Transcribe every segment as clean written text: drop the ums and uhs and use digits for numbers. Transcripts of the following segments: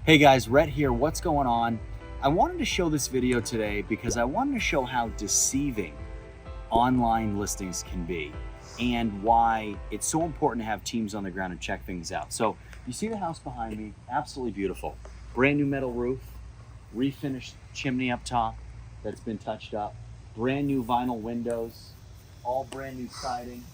Hey guys, Rhett here. What's going on? I wanted to show this video today because I wanted to show how deceiving online listings can be and why it's so important to have teams on the ground and check things out. So you see the house behind me, absolutely beautiful. Brand new metal roof, refinished chimney up top that's been touched up, brand new vinyl windows, all brand new siding,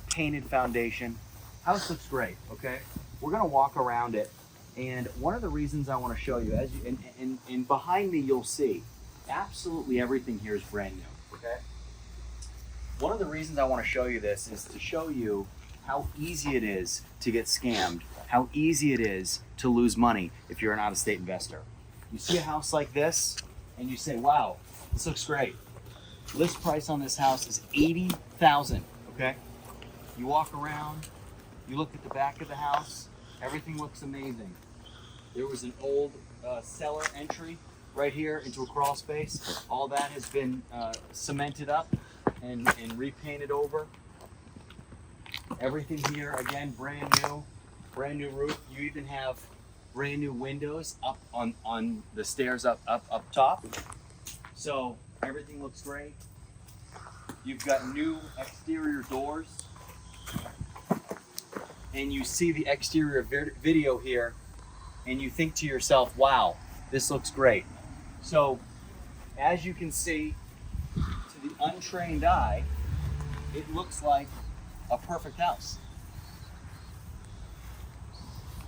painted foundation. House looks great, okay? We're gonna walk around it. And one of the reasons I want to show you, as you, and behind me you'll see, absolutely everything here is brand new, okay? One of the reasons I want to show you this is to show you how easy it is to get scammed, how easy it is to lose money if you're an out-of-state investor. You see a house like this, and you say, wow, this looks great. List price on this house is $80,000, okay? You walk around, you look at the back of the house, everything looks amazing. There was an old cellar entry right here into a crawl space. All that has been cemented up and repainted over. Everything here, again, brand new roof. You even have brand new windows up on the stairs up top. So everything looks great. You've got new exterior doors. And you see the exterior video here and you think to yourself, wow, this looks great. So as you can see, to the untrained eye, it looks like a perfect house.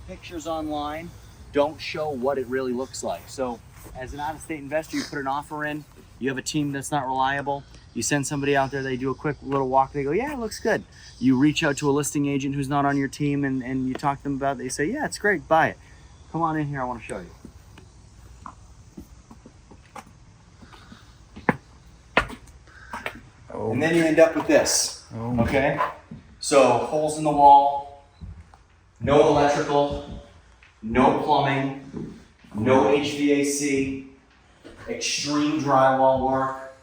Pictures online don't show what it really looks like. So as an out-of-state investor, you put an offer in, you have a team that's not reliable, you send somebody out there, they do a quick little walk, they go, yeah, it looks good. You reach out to a listing agent who's not on your team and you talk to them about it, they say, yeah, it's great, buy it. Come on in here, I want to show you. Oh. And then you end up with this, okay? So holes in the wall, no electrical, no plumbing, no HVAC, extreme drywall work,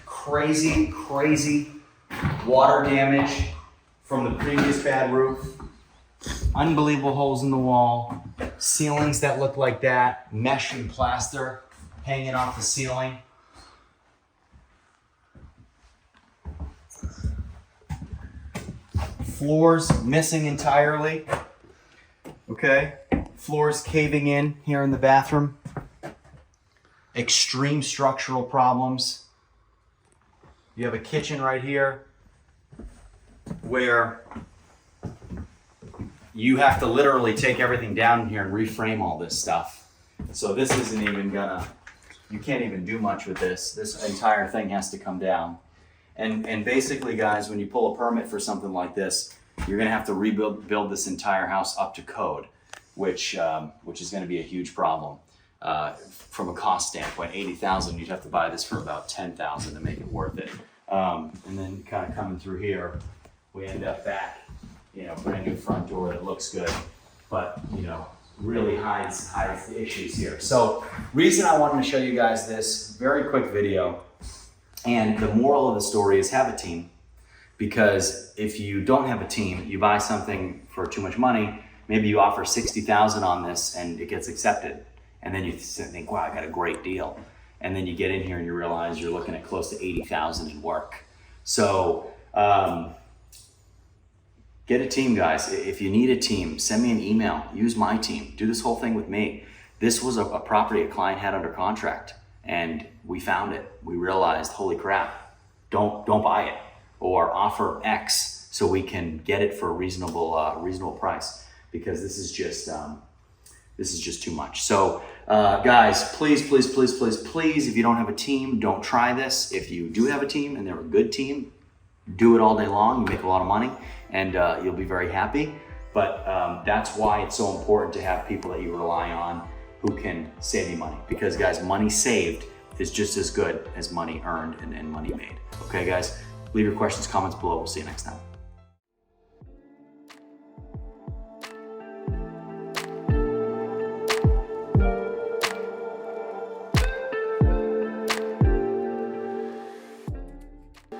crazy water damage from the previous bad roof, unbelievable holes in the wall, ceilings that look like that, mesh and plaster hanging off the ceiling. Floors missing entirely, okay? Floors caving in here in the bathroom. Extreme structural problems. You have a kitchen right here where you have to literally take everything down here and reframe all this stuff. So this isn't even gonna, you can't even do much with this. This entire thing has to come down. And basically, guys, when you pull a permit for something like this, you're gonna have to build this entire house up to code, which is gonna be a huge problem. From a cost standpoint, $80,000, you'd have to buy this for about $10,000 to make it worth it. And then kind of coming through here, we end up back, brand new front door that looks good, but really hides the issues here. So reason I wanted to show you guys this very quick video, and the moral of the story is have a team, because if you don't have a team, you buy something for too much money, maybe you offer $60,000 on this and it gets accepted. And then you think, wow, I got a great deal. And then you get in here and you realize you're looking at close to $80,000 in work. So get a team, guys. If you need a team, send me an email, use my team, do this whole thing with me. This was a property a client had under contract and we found it. We realized, holy crap, don't buy it, or offer X so we can get it for a reasonable price, because this is just too much. So guys, please, if you don't have a team, don't try this. If you do have a team and they're a good team, do it all day long. You make a lot of money and you'll be very happy. But that's why it's so important to have people that you rely on who can save you money. Because guys, money saved is just as good as money earned and money made. Okay guys, leave your questions, comments below. We'll see you next time.